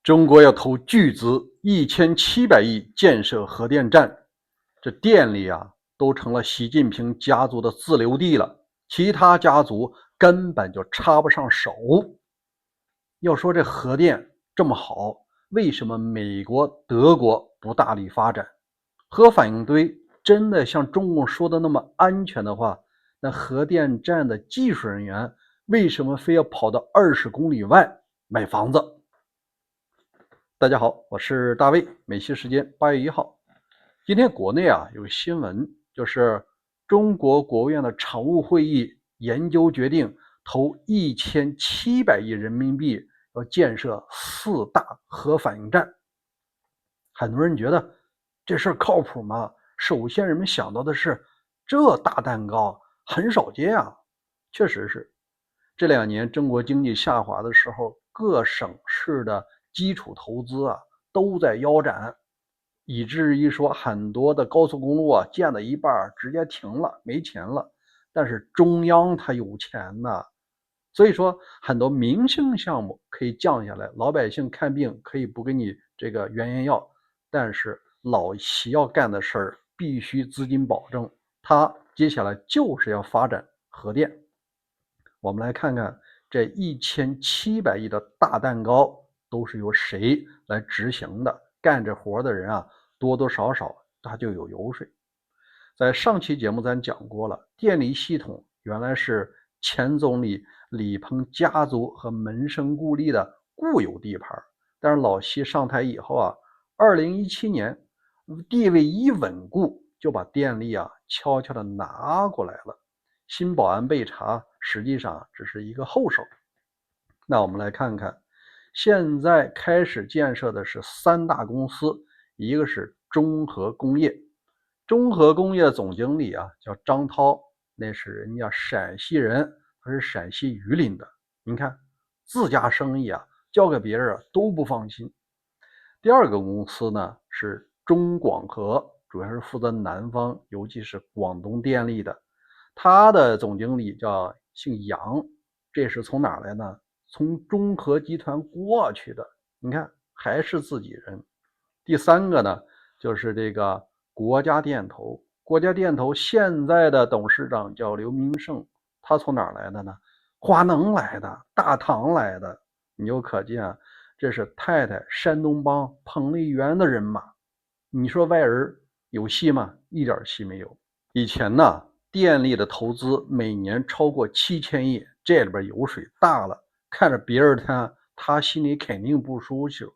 中国要投巨资1700亿建设核电站，这电力啊都成了习近平家族的自留地了，其他家族根本就插不上手。要说这核电这么好，为什么美国、德国不大力发展？核反应堆真的像中共说的那么安全的话，那核电站的技术人员为什么非要跑到20公里外买房子？大家好，我是大卫，美西时间8月1号。今天国内有个新闻，就是中国国务院的常务会议研究决定投1700亿人民币要建设4大核反应站。很多人觉得这事儿靠谱吗？首先人们想到的是，这大蛋糕很少见啊。确实是，这2年中国经济下滑的时候，各省市的基础投资都在腰斩，以至于说很多的高速公路建了一半直接停了，没钱了。但是中央它有钱呐，所以说很多民生项目可以降下来，老百姓看病可以不给你这个原研药，但是老习要干的事儿必须资金保证，他接下来就是要发展核电。我们来看看这1700亿的大蛋糕都是由谁来执行的，干这活的人多多少少他就有油水。在上期节目咱讲过了，电力系统原来是前总理李鹏家族和门生故吏的固有地盘，但是老习上台以后2017年地位一稳固，就把电力悄悄的拿过来了。新保安备查实际上只是一个后手。那我们来看看，现在开始建设的是3大公司，一个是中核工业，中核工业的总经理叫张涛，那是人家陕西人，他是陕西榆林的。您看自家生意交给别人都不放心。第二个公司呢是中广核，主要是负责南方，尤其是广东电力的。他的总经理姓杨，这是从哪儿来呢？从中核集团过去的。你看还是自己人。第三个呢就是这个国家电投，国家电投现在的董事长叫刘明胜，他从哪儿来的呢？华能来的，大唐来的。你就可见这是太太山东帮彭丽媛的人马。你说外人有戏吗？一点戏没有。以前呢电力的投资每年超过7000亿，这里边油水大了，看着别人贪，他心里肯定不舒服。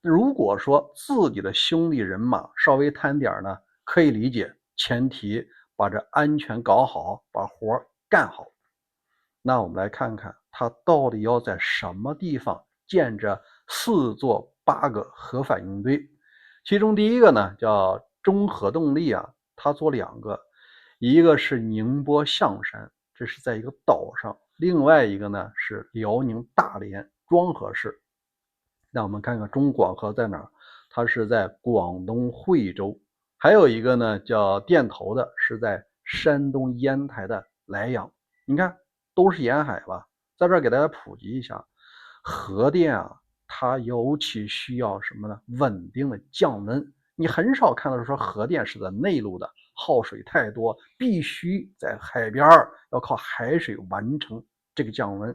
如果说自己的兄弟人马稍微贪点呢，可以理解，前提把这安全搞好，把活干好。那我们来看看他到底要在什么地方建这4座8个核反应堆。其中第一个呢叫中核动力他做2个，一个是宁波象山，这是在一个岛上，另外一个呢是辽宁大连庄河市。那我们看看中广核在哪儿？它是在广东惠州。还有一个呢叫电投的，是在山东烟台的莱阳。你看都是沿海吧。在这儿给大家普及一下，核电它尤其需要什么呢？稳定的降温。你很少看到说核电是在内陆的，耗水太多，必须在海边要靠海水完成这个降温。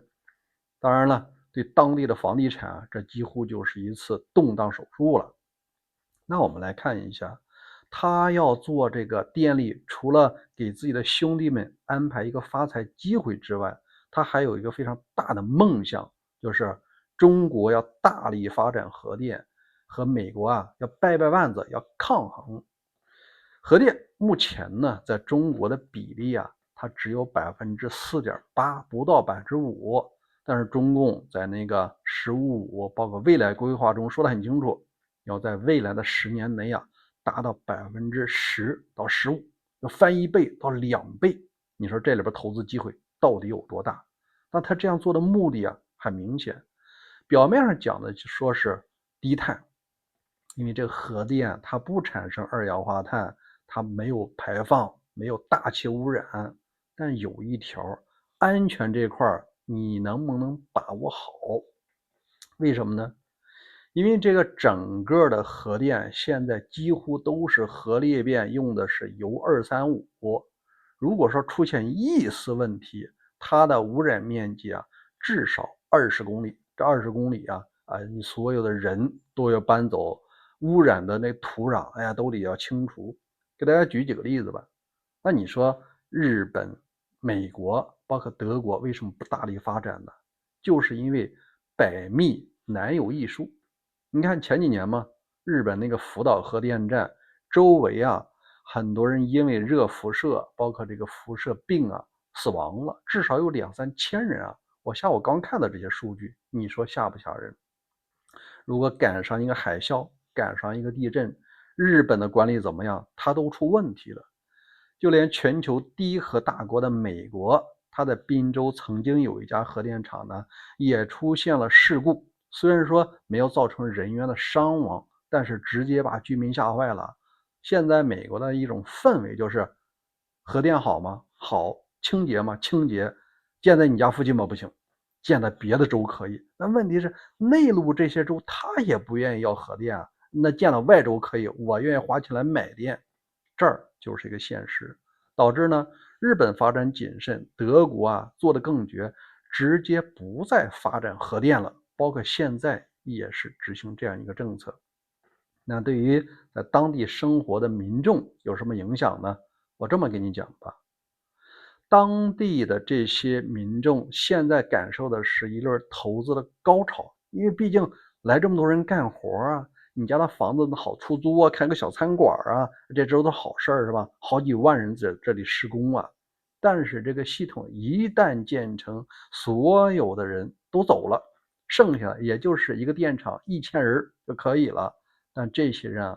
当然了，对当地的房地产这几乎就是一次动荡手术了。那我们来看一下，他要做这个电力，除了给自己的兄弟们安排一个发财机会之外，他还有一个非常大的梦想，就是中国要大力发展核电，和美国要掰掰腕子，要抗衡。核电目前呢，在中国的比例它只有4.8%，不到5%。但是中共在那个“十五五”包括未来规划中说得很清楚，要在未来的10年内达到10%到15%，要翻1倍到2倍。你说这里边投资机会到底有多大？那他这样做的目的很明显，表面上讲的说是低碳，因为这个核电它不产生二氧化碳，它没有排放，没有大气污染。但有一条，安全这块你能不能把握好？为什么呢？因为这个整个的核电现在几乎都是核裂变，用的是铀235。如果说出现一丝问题，它的污染面积至少20公里。这20公里你所有的人都要搬走，污染的那土壤都得要清除。给大家举几个例子吧。那你说日本、美国包括德国为什么不大力发展呢？就是因为百密难有一疏。你看前几年嘛，日本那个福岛核电站周围很多人因为热辐射包括这个辐射病死亡了，至少有2、3千人。我下午刚看到这些数据，你说吓不吓人？如果赶上一个海啸，赶上一个地震，日本的管理怎么样？它都出问题了。就连全球第一核大国的美国，它的滨州曾经有一家核电厂呢，也出现了事故。虽然说没有造成人员的伤亡，但是直接把居民吓坏了。现在美国的一种氛围就是，核电好吗？好。清洁吗？清洁。建在你家附近吗？不行。建在别的州可以。那问题是内陆这些州他也不愿意要核电那建了外州可以，我愿意花钱来买电。这儿就是一个现实，导致呢日本发展谨慎，德国做得更绝，直接不再发展核电了，包括现在也是执行这样一个政策。那对于在当地生活的民众有什么影响呢？我这么跟你讲吧，当地的这些民众现在感受的是一轮投资的高潮，因为毕竟来这么多人干活你家的房子好出租开个小餐馆这都是好事是吧？好几万人在这里施工但是这个系统一旦建成，所有的人都走了，剩下也就是一个电厂1000人就可以了。但这些人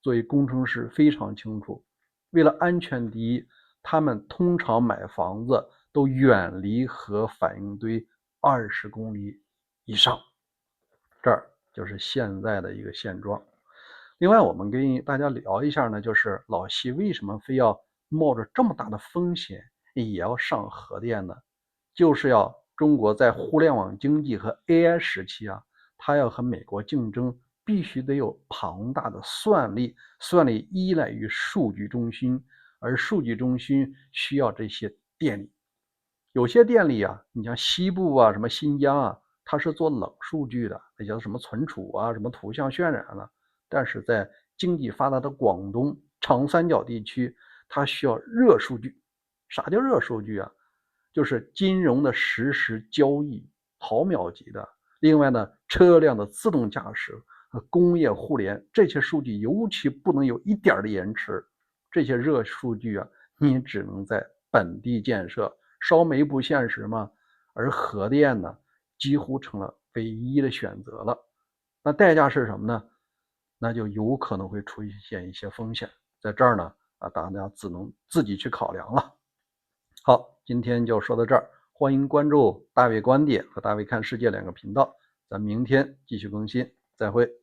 作为工程师非常清楚，为了安全第一，他们通常买房子都远离核反应堆20公里以上。这儿就是现在的一个现状。另外我们跟大家聊一下呢，就是老习为什么非要冒着这么大的风险也要上核电呢？就是要中国在互联网经济和 AI 时期它要和美国竞争，必须得有庞大的算力，算力依赖于数据中心，而数据中心需要这些电力。有些电力你像西部什么新疆它是做冷数据的，那叫什么存储什么图像渲染但是在经济发达的广东长三角地区，它需要热数据。啥叫热数据就是金融的实时交易，毫秒级的。另外呢，车辆的自动驾驶和工业互联，这些数据尤其不能有一点的延迟。这些热数据你只能在本地建设，烧煤不现实嘛，而核电呢，几乎成了唯一的选择了。那代价是什么呢？那就有可能会出现一些风险，在这儿呢大家只能自己去考量了。好，今天就说到这儿，欢迎关注大卫观点和大卫看世界2个频道，咱明天继续更新，再会。